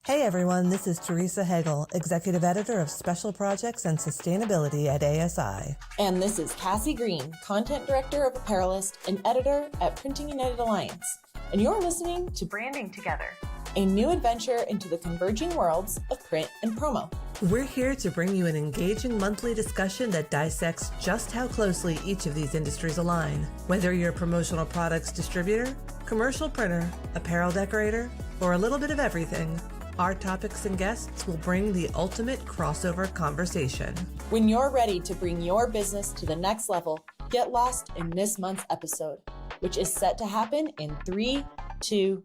Hey everyone, this is Teresa Hagel, Executive Editor of Special Projects and Sustainability at ASI. And this is Cassie Green, Content Director of Apparelist and Editor at Printing United Alliance. And you're listening to Branding Together, a new adventure into the converging worlds of print and promo. We're here to bring you an engaging monthly discussion that dissects just how closely each of these industries align. Whether you're a promotional products distributor, commercial printer, apparel decorator, or a little bit of everything, our topics and guests will bring the ultimate crossover conversation. When you're ready to bring your business to the next level, get lost in this month's episode, which is set to happen in 3, 2,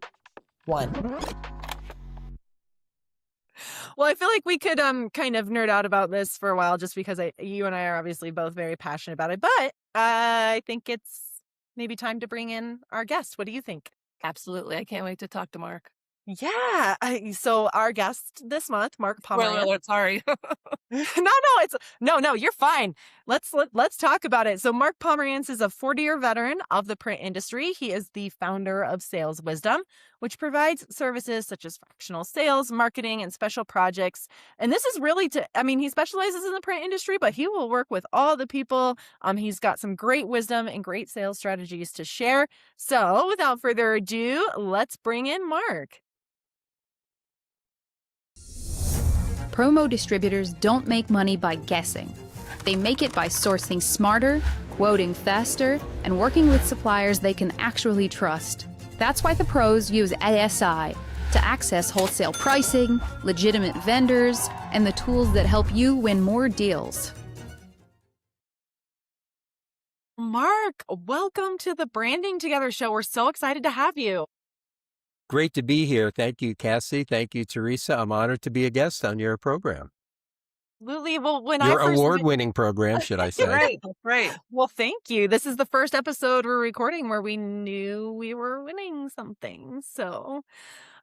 1. Well, I feel like we could kind of nerd out about this for a while just because you and I are obviously both very passionate about it. But I think it's maybe time to bring in our guest. What do you think? Absolutely. I can't wait to talk to Mark. Yeah. So our guest this month, Mark Pomerantz. Sorry. No, you're fine. Let's talk about it. So Mark Pomerantz is a 40-year veteran of the print industry. He is the founder of Sales Wisdom, which provides services such as fractional sales, marketing, and special projects. And this is really he specializes in the print industry, but he will work with all the people. He's got some great wisdom and great sales strategies to share. So without further ado, let's bring in Mark. Promo distributors don't make money by guessing. They make it by sourcing smarter, quoting faster, and working with suppliers they can actually trust. That's why the pros use ASI to access wholesale pricing, legitimate vendors, and the tools that help you win more deals. Mark, welcome to the Branding Together show. We're so excited to have you. Great to be here. Thank you, Cassie. Thank you, Teresa. I'm honored to be a guest on your program. Absolutely. Well, your award-winning program, should I say. Right. Well, thank you. This is the first episode we're recording where we knew we were winning something. So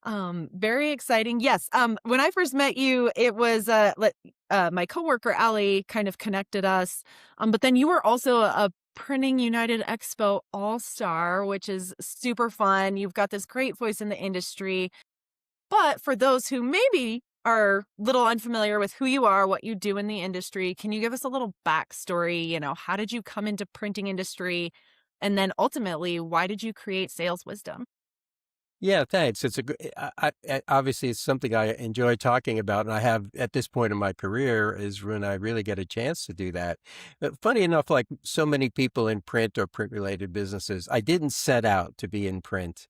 very exciting. Yes. When I first met you, it was my coworker, Allie, kind of connected us. But then you were also a Printing United Expo All-Star, which is super fun. You've got this great voice in the industry. But for those who maybe are a little unfamiliar with who you are, what you do in the industry, can you give us a little backstory? How did you come into printing industry? And then ultimately, why did you create Sales Wisdom? Yeah, thanks. It's obviously it's something I enjoy talking about, and I have at this point in my career is when I really get a chance to do that. But funny enough, like so many people in print or print-related businesses, I didn't set out to be in print.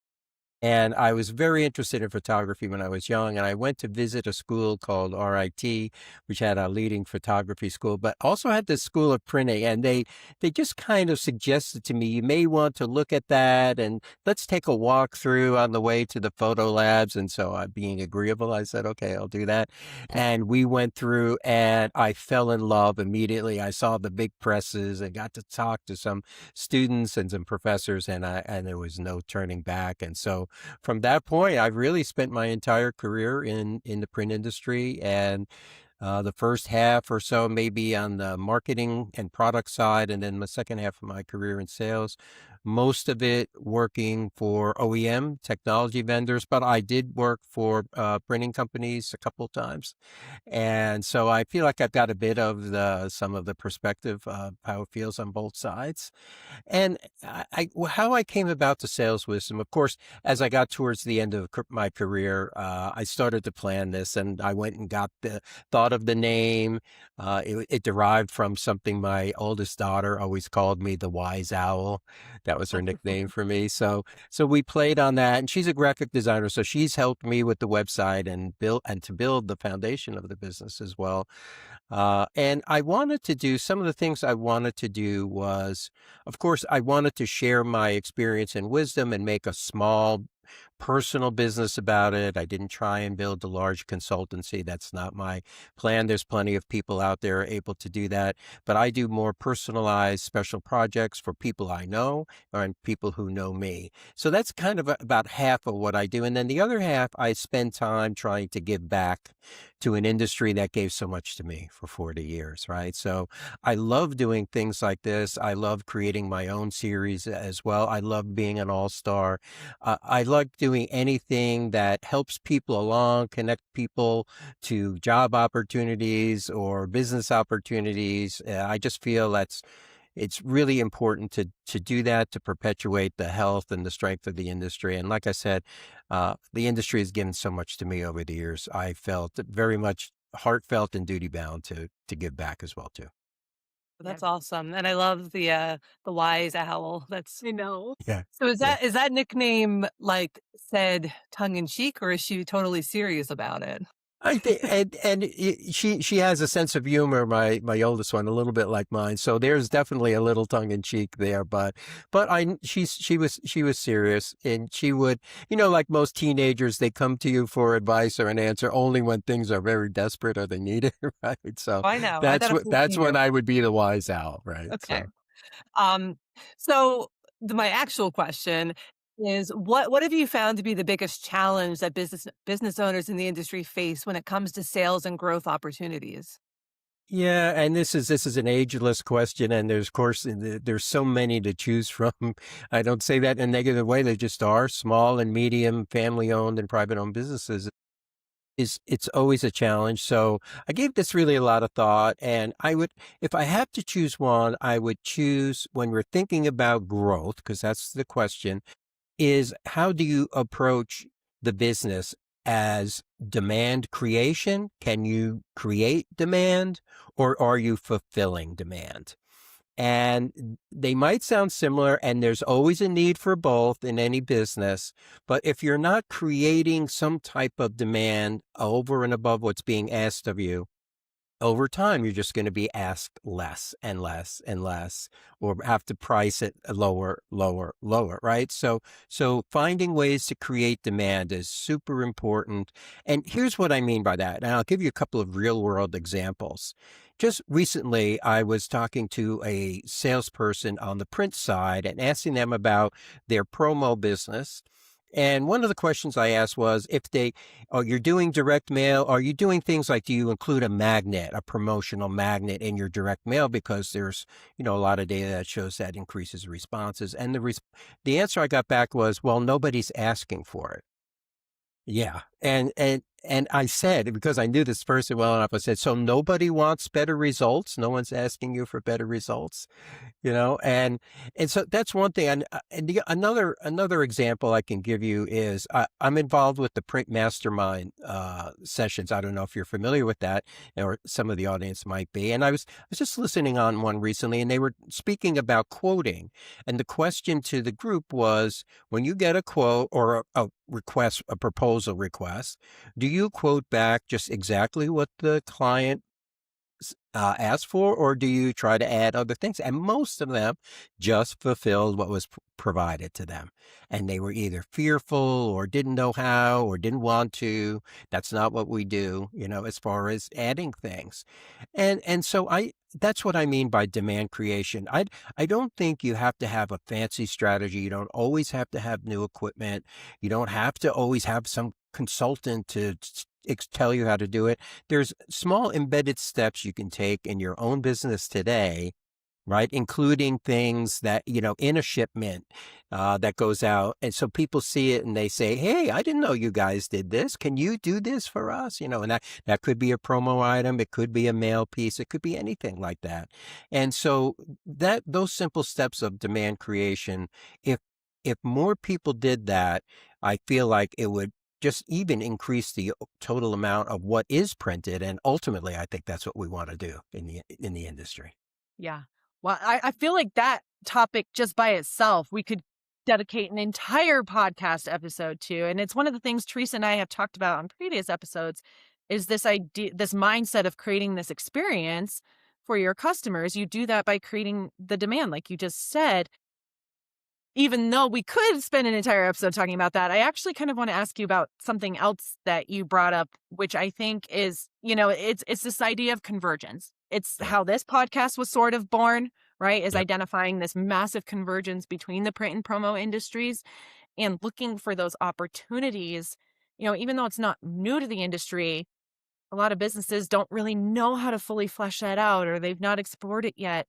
And I was very interested in photography when I was young, and I went to visit a school called RIT, which had a leading photography school, but also had this school of printing. And they just kind of suggested to me, you may want to look at that, and let's take a walk through on the way to the photo labs. And so being agreeable, I said, okay, I'll do that. And we went through, and I fell in love immediately. I saw the big presses and got to talk to some students and some professors, and there was no turning back. And so from that point, I've really spent my entire career in the print industry, and the first half or so maybe on the marketing and product side, and then the second half of my career in sales, most of it working for OEM technology vendors, but I did work for printing companies a couple of times. And so I feel like I've got a bit of some of the perspective of how it feels on both sides. And how I came about the Sales Wisdom, of course, as I got towards the end of my career, I started to plan this, and I went and thought of the name. It derived from something my oldest daughter always called me, the Wise Owl. That was her nickname for me. So we played on that, and she's a graphic designer, so she's helped me with the website and to build the foundation of the business as well. And I wanted to do some of the things I wanted to do was, of course, I wanted to share my experience and wisdom and make a small personal business about it. I didn't try and build a large consultancy. That's not my plan. There's plenty of people out there able to do that, but I do more personalized special projects for people I know and people who know me. So that's kind of about half of what I do. And then the other half, I spend time trying to give back to an industry that gave so much to me for 40 years, right? So I love doing things like this. I love creating my own series as well. I love being an all-star. I like doing anything that helps people along, connect people to job opportunities or business opportunities. I just feel it's really important to do that, to perpetuate the health and the strength of the industry. And like I said, the industry has given so much to me over the years. I felt very much heartfelt and duty bound to give back as well too. That's awesome. And I love the wise owl. That's I know. Yeah. so Yeah. is that nickname like said tongue in cheek, or is she totally serious about it? I think, she has a sense of humor. My oldest one, a little bit like mine. So there's definitely a little tongue in cheek there. But she was serious, and she would, like most teenagers, they come to you for advice or an answer only when things are very desperate or they need it, right? So I know. I got a that's 14-year. when I would be the wise owl, right? Okay. So. Um, so my actual question is what have you found to be the biggest challenge that business owners in the industry face when it comes to sales and growth opportunities? Yeah, and this is an ageless question, and there's of course there's so many to choose from. I don't say that in a negative way. They just are small and medium, family owned and private owned businesses. It's always a challenge. So I gave this really a lot of thought, and if I have to choose one, I would choose when we're thinking about growth, because that's the question, is how do you approach the business as demand creation? Can you create demand, or are you fulfilling demand? And they might sound similar, and there's always a need for both in any business. But if you're not creating some type of demand over and above what's being asked of you, over time, you're just going to be asked less and less and less, or have to price it lower, lower, lower, right? So finding ways to create demand is super important. And here's what I mean by that. And I'll give you a couple of real world examples. Just recently, I was talking to a salesperson on the print side and asking them about their promo business. And one of the questions I asked was, you're doing direct mail, are you doing things like, do you include a magnet, a promotional magnet in your direct mail? Because there's, a lot of data that shows that increases responses. And the answer I got back was, well, nobody's asking for it. Yeah. And I said, because I knew this person well enough, I said, so nobody wants better results? No one's asking you for better results? And so that's one thing. And another example I can give you is I'm involved with the Print Mastermind sessions. I don't know if you're familiar with that, or some of the audience might be. And I was just listening on one recently, and they were speaking about quoting. And the question to the group was, when you get a quote or a request, a proposal request, do you quote back just exactly what the client asked for, or do you try to add other things? And most of them just fulfilled what was provided to them. And they were either fearful or didn't know how or didn't want to. That's not what we do, as far as adding things. And so that's what I mean by demand creation. I don't think you have to have a fancy strategy. You don't always have to have new equipment. You don't have to always have some consultant to tell you how to do it. There's small embedded steps you can take in your own business today, right? Including things that, in a shipment that goes out. And so people see it and they say, hey, I didn't know you guys did this. Can you do this for us? And that could be a promo item. It could be a mail piece. It could be anything like that. And so those simple steps of demand creation, if more people did that, I feel like it would just even increase the total amount of what is printed. And ultimately, I think that's what we want to do in the industry. Yeah. Well, I feel like that topic just by itself, we could dedicate an entire podcast episode to. And it's one of the things Teresa and I have talked about on previous episodes, is this idea, this mindset of creating this experience for your customers. You do that by creating the demand, like you just said. Even though we could spend an entire episode talking about that, I actually kind of want to ask you about something else that you brought up, which I think is, it's this idea of convergence. It's how this podcast was sort of born, right? Is identifying this massive convergence between the print and promo industries and looking for those opportunities, even though it's not new to the industry, a lot of businesses don't really know how to fully flesh that out, or they've not explored it yet.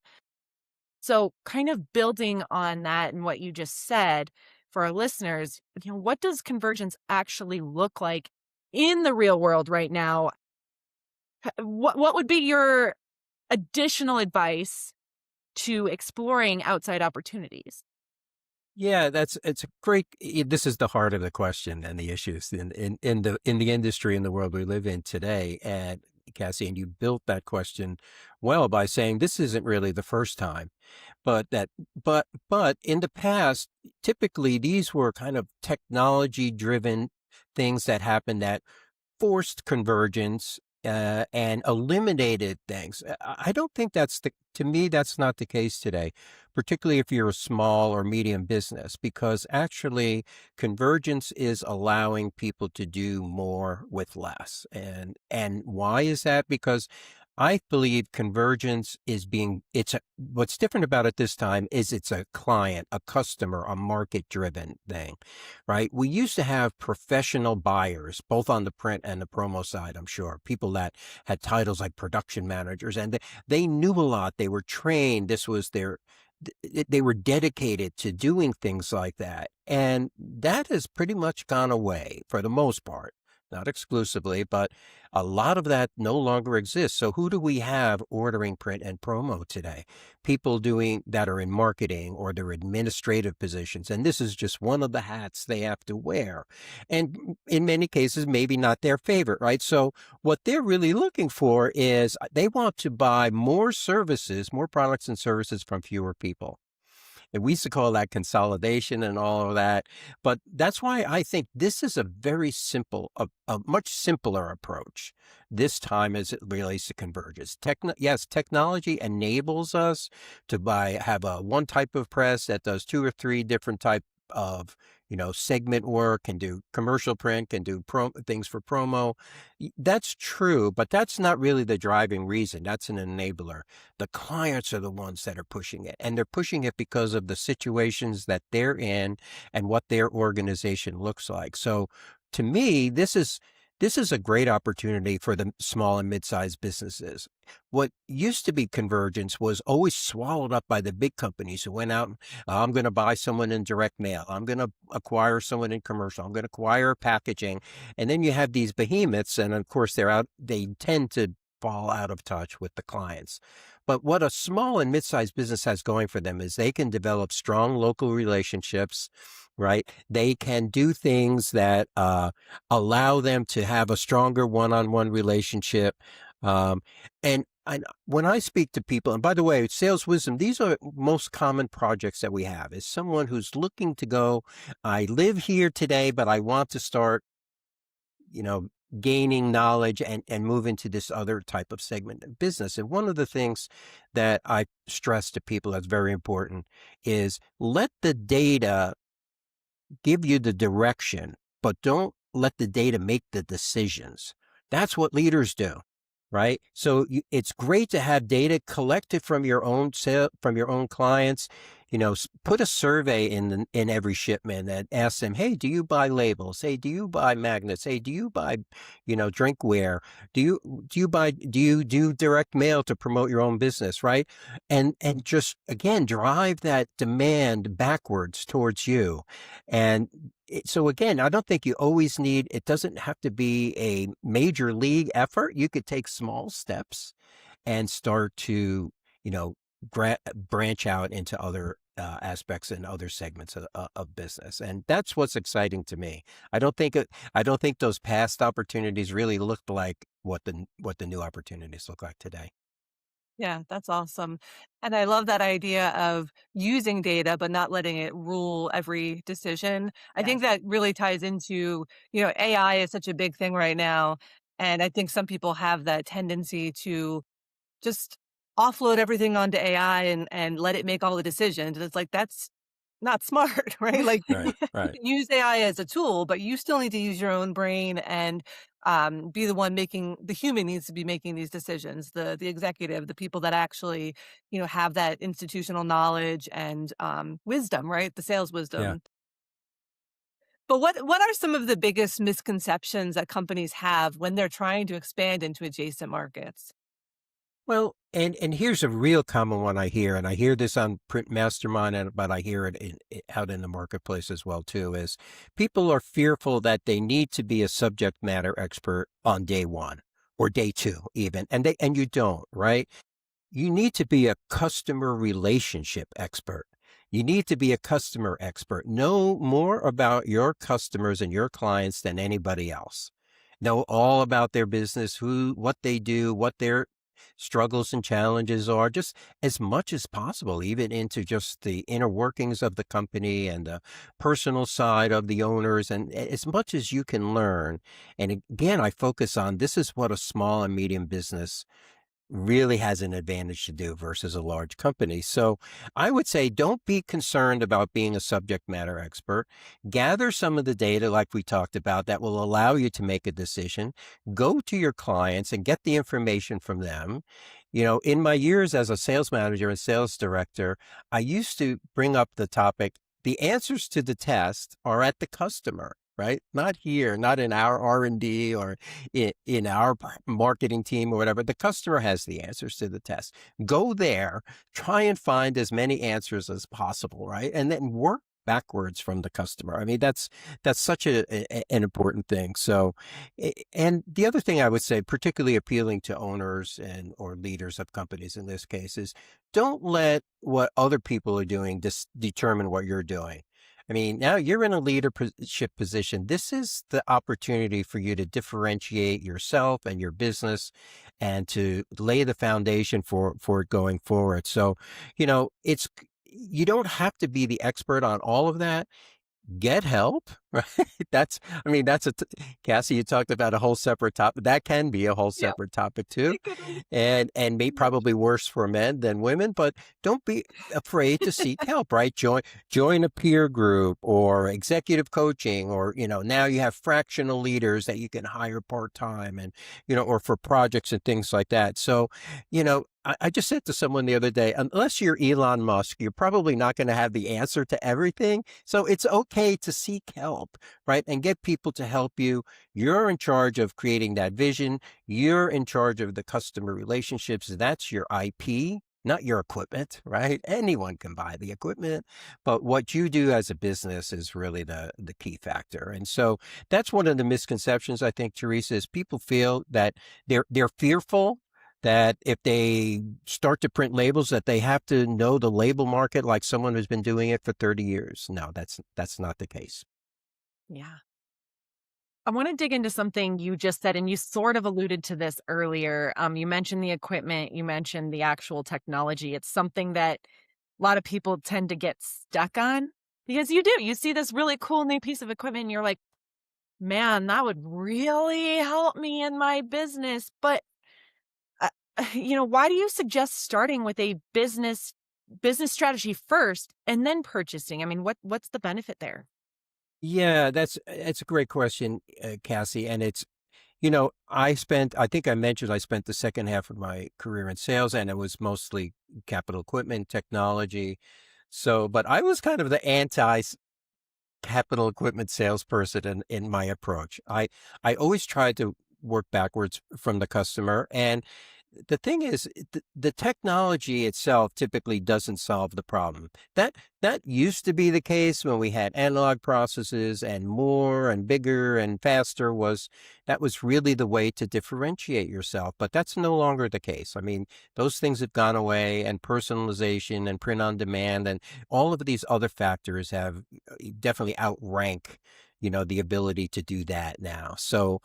So, kind of building on that and what you just said for our listeners, what does convergence actually look like in the real world right now? What would be your additional advice to exploring outside opportunities? Yeah, it's a great. This is the heart of the question and the issues in the industry in the world we live in today. And Cassie, and you built that question well by saying this isn't really the first time, but but in the past, typically these were kind of technology driven things that happened that forced convergence and eliminated things. I don't think to me, that's not the case today, particularly if you're a small or medium business, because actually convergence is allowing people to do more with less. And why is that? Because I believe convergence is what's different about it this time is it's a client, a customer, a market driven thing, right? We used to have professional buyers, both on the print and the promo side, I'm sure, people that had titles like production managers, and they knew a lot. They were trained. They were dedicated to doing things like that. And that has pretty much gone away for the most part. Not exclusively, but a lot of that no longer exists. So who do we have ordering print and promo today? People doing that are in marketing or they're administrative positions. And this is just one of the hats they have to wear. And in many cases, maybe not their favorite, right? So what they're really looking for is they want to buy more services, more products and services from fewer people. And we used to call that consolidation and all of that. But that's why I think this is a very simple, a much simpler approach this time as it relates to convergence. Yes, technology enables us to have one type of press that does two or three different type of segment work, can do commercial print, can do things for promo. That's true, but that's not really the driving reason. That's an enabler. The clients are the ones that are pushing it, and they're pushing it because of the situations that they're in and what their organization looks like. So to me, this is a great opportunity for the small and mid-sized businesses. What used to be convergence was always swallowed up by the big companies who went out, I'm going to buy someone in direct mail. I'm going to acquire someone in commercial. I'm going to acquire packaging. And then you have these behemoths, and of course they tend to fall out of touch with the clients. But what a small and mid-sized business has going for them is they can develop strong local relationships, right? They can do things that allow them to have a stronger one-on-one relationship. Um, and when I speak to people, and by the way, Sales Wisdom, these are most common projects that we have, is someone who's looking to go, I live here today, but I want to start, gaining knowledge and move into this other type of segment of business. And one of the things that I stress to people that's very important is let the data give you the direction, but don't let the data make the decisions. That's what leaders do, right? So it's great to have data collected from your own from your own clients. Put a survey in every shipment that asks them, hey, do you buy labels? Hey, do you buy magnets? Hey, do you buy, drinkware? Do you do direct mail to promote your own business, right? And just again, drive that demand backwards towards you. And so again, I don't think you always it doesn't have to be a major league effort. You could take small steps and start to, branch out into other aspects and other segments of business. And that's what's exciting to me. I don't think those past opportunities really looked like what the new opportunities look like today. Yeah, that's awesome. And I love that idea of using data, but not letting it rule every decision. I think Yes. that really ties into, AI is such a big thing right now. And I think some people have that tendency to just offload everything onto AI and let it make all the decisions. And it's like, that's not smart, right? Like Right, you right. can use AI as a tool, but you still need to use your own brain and be the one the human needs to be making these decisions, the executive, the people that actually, have that institutional knowledge and wisdom, right? The sales Yeah. wisdom. But what are some of the biggest misconceptions that companies have when they're trying to expand into adjacent markets? Well, and here's a real common one I hear, and I hear this on Print Mastermind, but I hear it out in the marketplace as well too. Is people are fearful that they need to be a subject matter expert on day one or day two, even, and you don't, right? You need to be a customer relationship expert. You need to be a customer expert. Know more about your customers and your clients than anybody else. Know all about their business, what they do, what their struggles and challenges are, just as much as possible, even into just the inner workings of the company and the personal side of the owners, and as much as you can learn. And again, I focus on this is what a small and medium business really has an advantage to do versus a large company. So I would say don't be concerned about being a subject matter expert. Gather some of the data like we talked about that will allow you to make a decision. Go to your clients and get the information from them. In my years as a sales manager and sales director, I used to bring up the topic, the answers to the test are at the customer. Right? Not here, not in our R&D or in our marketing team or whatever. The customer has the answers to the test. Go there, try and find as many answers as possible, right? And then work backwards from the customer. I mean, that's such an important thing. So, and the other thing I would say, particularly appealing to owners or leaders of companies in this case, is don't let what other people are doing determine what you're doing. I mean, now you're in a leadership position. This is the opportunity for you to differentiate yourself and your business and to lay the foundation for it going forward. So, you don't have to be the expert on all of that. Get help, right? Cassie, you talked about a whole separate topic. That can be a whole Yeah, separate topic too. it could be. And probably worse for men than women, but don't be afraid to seek help, right? Join a peer group or executive coaching, or, now you have fractional leaders that you can hire part-time and, or for projects and things like that. So, I just said to someone the other day, unless you're Elon Musk, you're probably not going to have the answer to everything. So it's okay to seek help, right? And get people to help you. You're in charge of creating that vision. You're in charge of the customer relationships. That's your IP, not your equipment, right? Anyone can buy the equipment, but what you do as a business is really the key factor. And so that's one of the misconceptions, I think, Teresa, is people feel that they're fearful that if they start to print labels that they have to know the label market like someone who's been doing it for 30 years. No, that's not the case. Yeah. I want to dig into something you just said, and you sort of alluded to this earlier. You mentioned the equipment, you mentioned the actual technology. It's something that a lot of people tend to get stuck on because you see this really cool new piece of equipment and you're like, man, that would really help me in my business. But why do you suggest starting with a business strategy first and then purchasing? I mean, what's the benefit there? Yeah, that's a great question, Cassie. And it's, I think I mentioned I spent the second half of my career in sales, and it was mostly capital equipment technology. So, but I was kind of the anti capital equipment salesperson in my approach. I always tried to work backwards from the customer. And the thing is, the technology itself typically doesn't solve the problem. That used to be the case when we had analog processes, and more and bigger and faster that was really the way to differentiate yourself. But that's no longer the case. I mean, those things have gone away, and personalization and print on demand and all of these other factors have definitely outrank the ability to do that now. So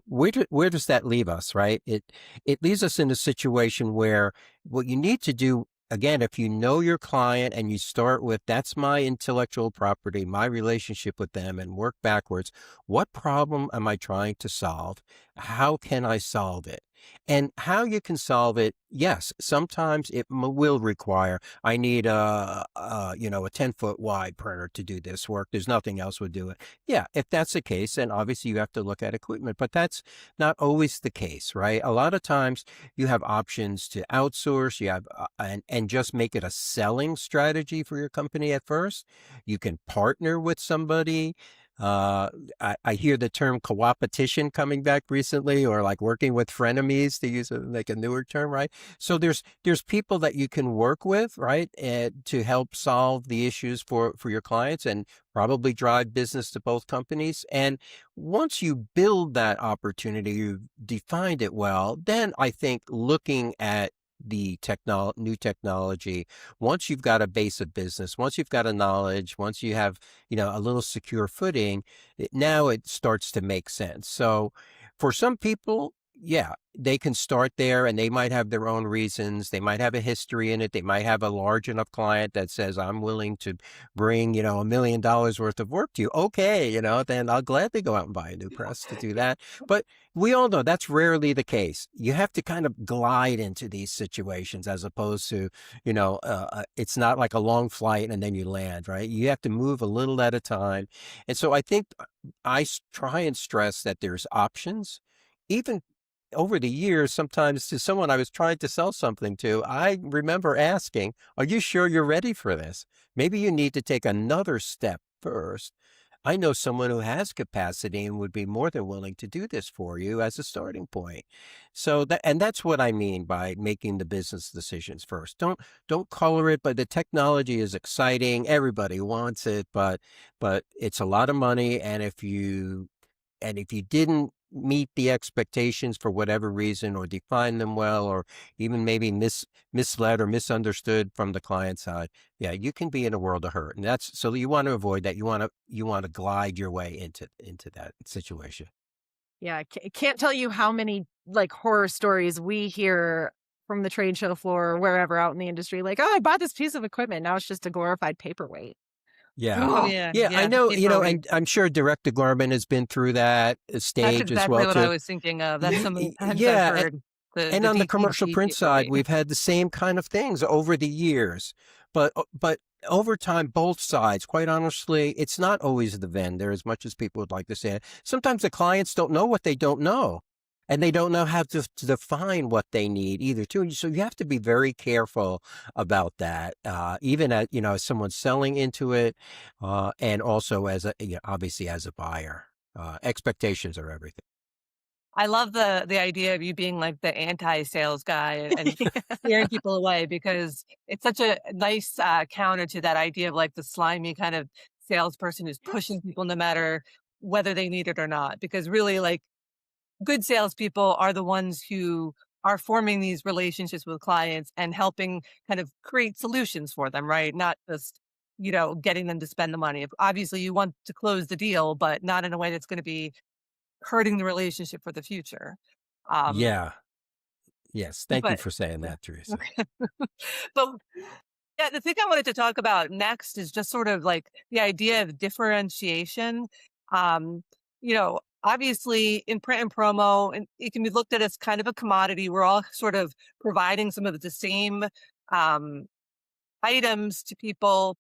where does that leave us, right? It leaves us in a situation where what you need to do, again, if you know your client and you start with, that's my intellectual property, my relationship with them, and work backwards. What problem am I trying to solve? How can I solve it? And how you can solve it, yes, sometimes it will require, I need a 10-foot wide printer to do this work. There's nothing else would do it. Yeah, if that's the case, then obviously you have to look at equipment, but that's not always the case, right? A lot of times you have options to outsource, you have, and just make it a selling strategy for your company at first. You can partner with somebody Uh, I hear the term coopetition coming back recently, or like working with frenemies, to use like a newer term, right? So there's people that you can work with, right, to help solve the issues for your clients and probably drive business to both companies. And once you build that opportunity, you've defined it well, then I think looking at the new technology, once you've got a base of business, once you've got a knowledge, once you have, a little secure footing, now it starts to make sense. So for some people, yeah, they can start there and they might have their own reasons. They might have a history in it. They might have a large enough client that says, I'm willing to bring, $1 million worth of work to you. Okay, then I'll gladly go out and buy a new press to do that. But we all know that's rarely the case. You have to kind of glide into these situations as opposed to, it's not like a long flight and then you land, right? You have to move a little at a time. And so I think try and stress that there's options. Even over the years, sometimes to someone I was trying to sell something to, I remember asking, are you sure you're ready for this? Maybe you need to take another step first. I know someone who has capacity and would be more than willing to do this for you as a starting point. So that's what I mean by making the business decisions first. Don't color it, but the technology is exciting. Everybody wants it, but it's a lot of money. And if you didn't meet the expectations for whatever reason, or define them well, or even maybe misled or misunderstood from the client side, yeah, you can be in a world of hurt. And so you want to avoid that. You want to glide your way into that situation. Yeah, I can't tell you how many like horror stories we hear from the trade show floor or wherever out in the industry. Like, oh, I bought this piece of equipment. Now it's just a glorified paperweight. Yeah. Oh, yeah. Yeah, I know, paperweight. and I'm sure direct to garment has been through that That's stage as exactly well what too. I was thinking of. That's some of the times Yeah, I've heard and on the commercial DTG print side, paperweight. we've had the same kind of things over the years. But over time, both sides, quite honestly, it's not always the vendor as much as people would like to say it. Sometimes the clients don't know what they don't know. And they don't know how to define what they need either, too. So you have to be very careful about that, even as someone selling into it, and also as obviously as a buyer. Expectations are everything. I love the idea of you being like the anti-sales guy and scaring people away, because it's such a nice counter to that idea of like the slimy kind of salesperson who's pushing people no matter whether they need it or not. Because really, like, good salespeople are the ones who are forming these relationships with clients and helping kind of create solutions for them, right? Not just, getting them to spend the money. Obviously, you want to close the deal, but not in a way that's going to be hurting the relationship for the future. Um, Yeah. Yes. Thank you but for saying that, Teresa. but yeah, the thing I wanted to talk about next is just sort of like the idea of differentiation. Um, Obviously in print and promo, and it can be looked at as kind of a commodity. We're all sort of providing some of the same um, items to people.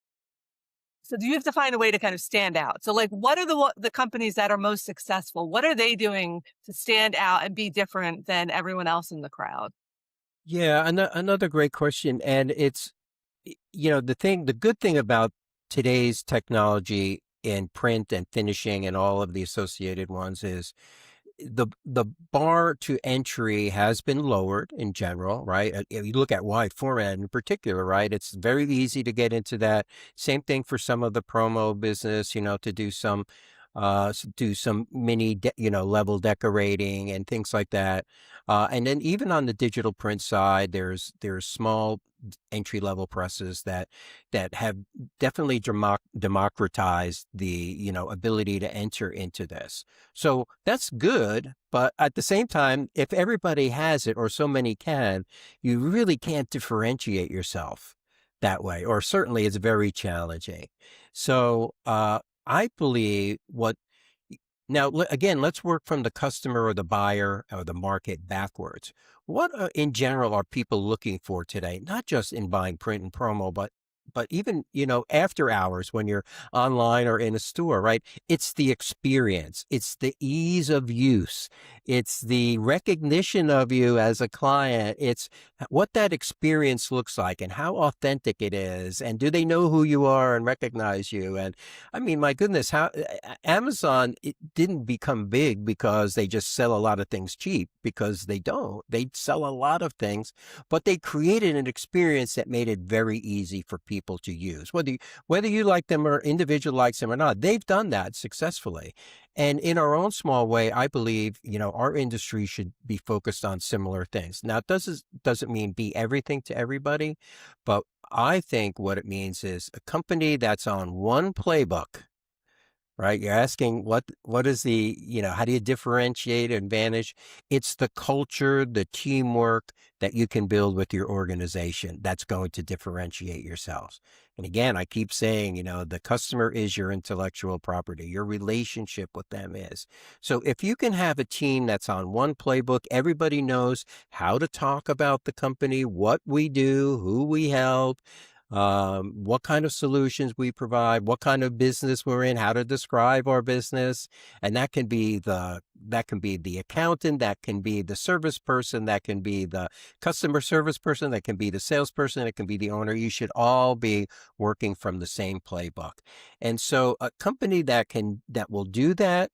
So you have to find a way to kind of stand out. So like, what are the companies that are most successful? What are they doing to stand out and be different than everyone else in the crowd? Yeah, another great question. And it's, the good thing about today's technology in print and finishing and all of the associated ones is the bar to entry has been lowered in general, right? If you look at wide format in particular, right? It's very easy to get into that. Same thing for some of the promo business, to do some mini, level decorating and things like that. And then even on the digital print side, there's small entry level presses that have definitely democratized the ability to enter into this. So that's good, but at the same time, if everybody has it or so many can, you really can't differentiate yourself that way, or certainly it's very challenging. So I believe again, let's work from the customer or the buyer or the market backwards. What in general are people looking for today? Not just in buying print and promo, but but even, after hours when you're online or in a store, right? It's the experience. It's the ease of use. It's the recognition of you as a client. It's what that experience looks like and how authentic it is. And do they know who you are and recognize you? And I mean, my goodness, how Amazon, it didn't become big because they just sell a lot of things cheap, because they don't. They sell a lot of things, but they created an experience that made it very easy for people to use. Whether you like them or individual likes them or not, they've done that successfully. And in our own small way, I believe, our industry should be focused on similar things. Now, it doesn't mean be everything to everybody, but I think what it means is a company that's on one playbook, right? You're asking what is the, how do you differentiate advantage? It's the culture, the teamwork that you can build with your organization that's going to differentiate yourselves. And again, I keep saying, the customer is your intellectual property. Your relationship with them is. So if you can have a team that's on one playbook, everybody knows how to talk about the company, what we do, who we help, what kind of solutions we provide, what kind of business we're in, how to describe our business. And that can be the accountant, that can be the service person, that can be the customer service person, that can be the salesperson, it can be the owner. You should all be working from the same playbook. And so a company that will do that,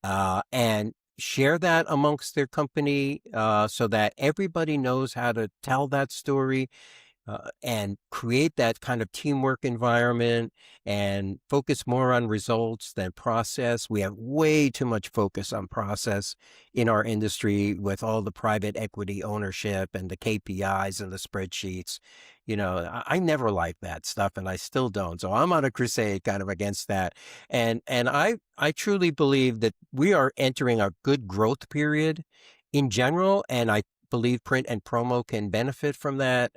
and share that amongst their company, so that everybody knows how to tell that story, and create that kind of teamwork environment and focus more on results than process. We have way too much focus on process in our industry with all the private equity ownership and the KPIs and the spreadsheets. I never liked that stuff, and I still don't. So I'm on a crusade kind of against that. And I truly believe that we are entering a good growth period in general, and I believe print and promo can benefit from that.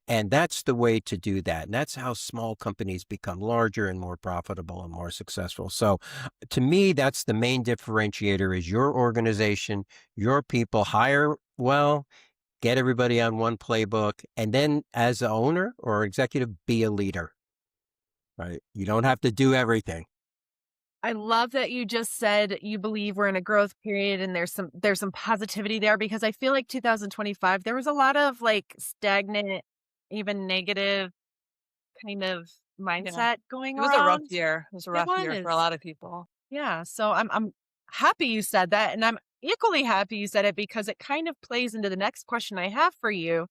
And that's the way to do that. And that's how small companies become larger and more profitable and more successful. So to me, that's the main differentiator is your organization, your people. Hire well, get everybody on one playbook. And then as an owner or executive, be a leader, right? You don't have to do everything. I love that you just said you believe we're in a growth period and there's some positivity there, because I feel like 2025, there was a lot of like stagnant, even negative kind of Yeah. mindset going It was a rough around. year. It was a It rough year for a was. lot of people. Yeah. So I'm happy you said that. And I'm equally happy you said it, because it kind of plays into the next question I have for you,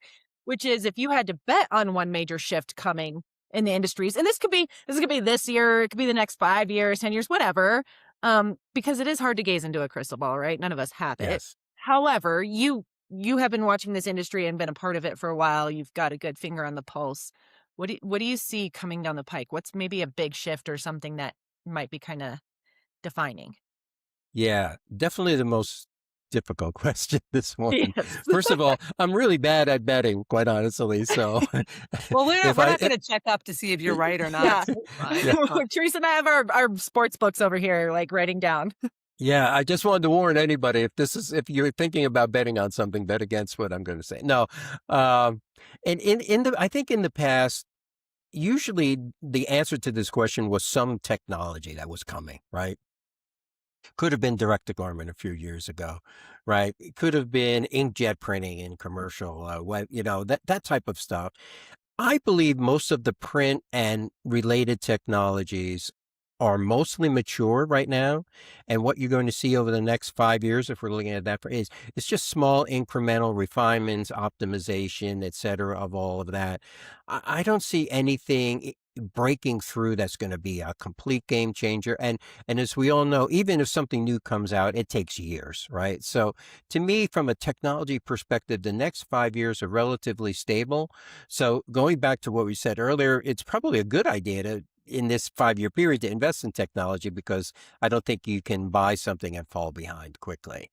which is if you had to bet on one major shift coming in the industries, and this could be this year, it could be the next 5 years, 10 years, whatever. Because it is hard to gaze into a crystal ball, right? None of us have it. Yes. However, you have been watching this industry and been a part of it for a while. You've got a good finger on the pulse. What do you see coming down the pike? What's maybe a big shift or something that might be kind of defining? Yeah, definitely the most difficult question this morning. Yes. First of all, I'm really bad at betting, quite honestly. So Well, we're if not going to check up to see if you're right or not. Yeah. So it's fine. Yeah. Teresa and I have our sports books over here, like writing down. Yeah, I just wanted to warn anybody, if you're thinking about betting on something, bet against what I'm going to say. No. And I think in the past, usually the answer to this question was some technology that was coming, right? Could have been direct to garment a few years ago, right? It could have been inkjet printing in commercial, that type of stuff. I believe most of the print and related technologies are mostly mature right now. And what you're going to see over the next 5 years, if we're looking at that, is it's just small incremental refinements, optimization, et cetera, of all of that. I don't see anything breaking through that's going to be a complete game changer. And as we all know, even if something new comes out, it takes years, right? So to me, from a technology perspective, the next 5 years are relatively stable. So going back to what we said earlier, it's probably a good idea to, in this 5-year period, to invest in technology, because I don't think you can buy something and fall behind quickly.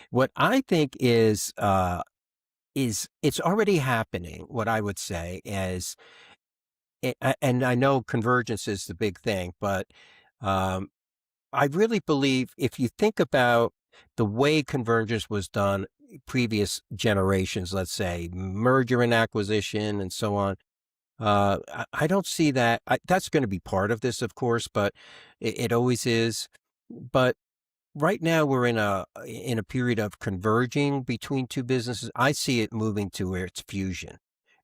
What I think is it's already happening. What I would say is, and I know convergence is the big thing, but I really believe if you think about the way convergence was done previous generations, let's say merger and acquisition and so on, I don't see that. That's going to be part of this, of course, but it always is. But right now we're in a period of converging between two businesses. I see it moving to where it's fusion,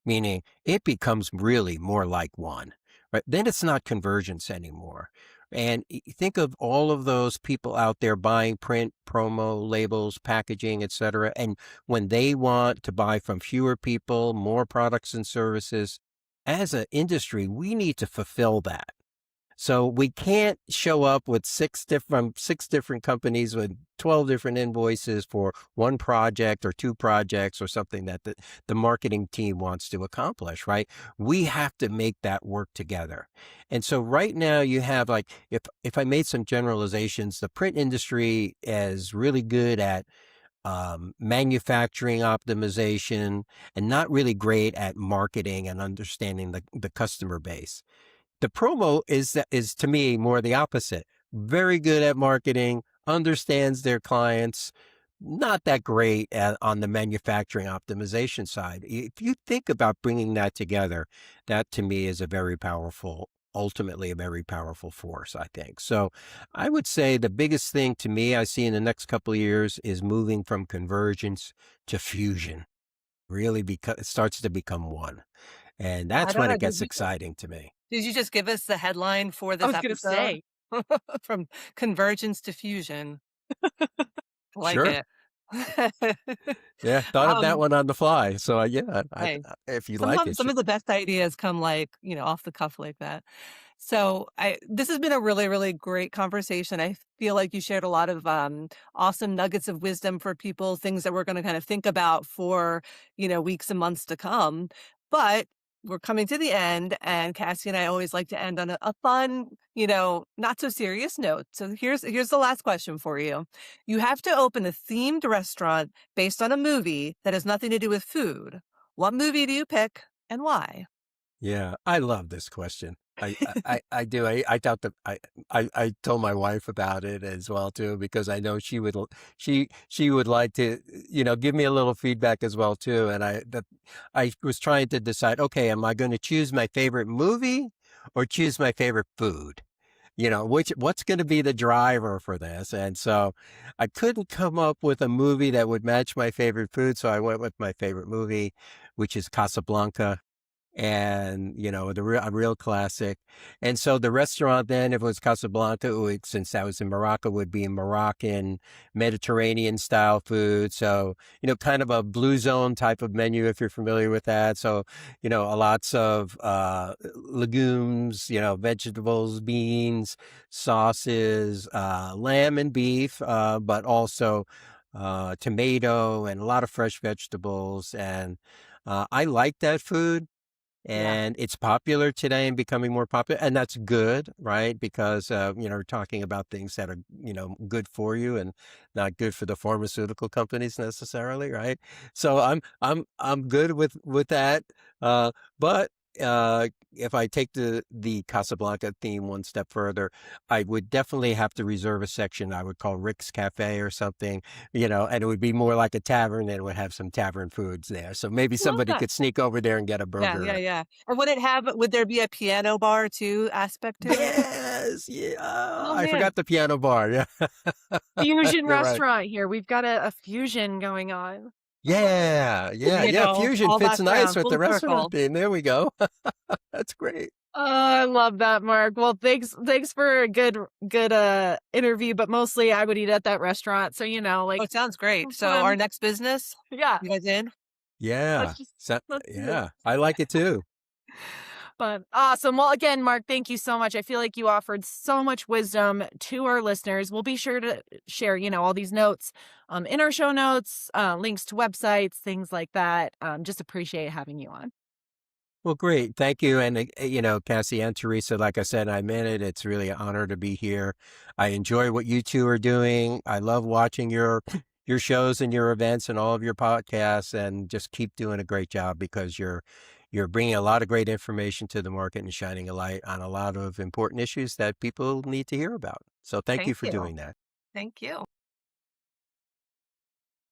meaning it becomes really more like one, right? Then it's not convergence anymore. And think of all of those people out there buying print, promo, labels, packaging, etc. And when they want to buy from fewer people, more products and services, as an industry, we need to fulfill that. So we can't show up with six different companies with 12 different invoices for one project or two projects or something that the marketing team wants to accomplish, right? We have to make that work together. And so right now you have, like, if I made some generalizations, the print industry is really good at manufacturing optimization and not really great at marketing and understanding the customer base. The promo is to me more the opposite. Very good at marketing, understands their clients, not that great on the manufacturing optimization side. If you think about bringing that together, that to me is ultimately a very powerful force, I think. So I would say the biggest thing to me I see in the next couple of years is moving from convergence to fusion. Really, because it starts to become one. And I that's don't when know. it gets exciting to me. Did you just give us the headline for I this was gonna episode? say. From convergence to fusion. Like Sure. it. Yeah, thought of that Um, one on the fly. So yeah, hey, if you like sometimes it, some of the best ideas come like, off the cuff like that. So this has been a really, really great conversation. I feel like you shared a lot of awesome nuggets of wisdom for people, things that we're going to kind of think about for, weeks and months to come. But we're coming to the end, and Cassie and I always like to end on a fun, not so serious note. So here's the last question for you. You have to open a themed restaurant based on a movie that has nothing to do with food. What movie do you pick and why? yeah, I love this question. I do. I thought that I told my wife about it as well too, because I know she would like to, give me a little feedback as well too. And I was trying to decide, okay, am I going to choose my favorite movie or choose my favorite food? What's going to be the driver for this? And so I couldn't come up with a movie that would match my favorite food. So I went with my favorite movie, which is Casablanca. And a real classic. And so the restaurant then, if it was Casablanca, since I was in Morocco, would be Moroccan Mediterranean style food. So kind of a blue zone type of menu, if you're familiar with that. So lots of legumes, vegetables, beans, sauces, lamb and beef, but also tomato and a lot of fresh vegetables. And I like that food. Yeah. And it's popular today and becoming more popular. And that's good, right? Because, we're talking about things that are, good for you and not good for the pharmaceutical companies necessarily, right? So I'm good with that. But if I take the Casablanca theme one step further, I would definitely have to reserve a section I would call Rick's Cafe or something, and it would be more like a tavern and it would have some tavern foods there. So maybe Love somebody that. could sneak over there and get a Yeah, burger. yeah, yeah. And would there be a piano bar too aspect to it? Yes, yeah. Oh, I man. forgot the piano bar. Yeah. Fusion You're right. restaurant here. We've got a fusion going on. Yeah, yeah. Fusion all fits back nice around, with the full restaurant circle. theme. There we go. That's great. I love that, Mark. Well, thanks for a good interview, but mostly I would eat at that restaurant. So Oh, like it sounds great. So fun. our next business, Yeah, you guys in? Yeah. let's do it. Yeah, I like it too. But awesome. Well, again, Mark, thank you so much. I feel like you offered so much wisdom to our listeners. We'll be sure to share, all these notes in our show notes, links to websites, things like that. Just appreciate having you on. Well, great. Thank you. And, Cassie and Teresa, like I said, I meant it. It's really an honor to be here. I enjoy what you two are doing. I love watching your shows and your events and all of your podcasts, and just keep doing a great job, because you're bringing a lot of great information to the market and shining a light on a lot of important issues that people need to hear about. So thank you Thank for you. doing that. Thank you.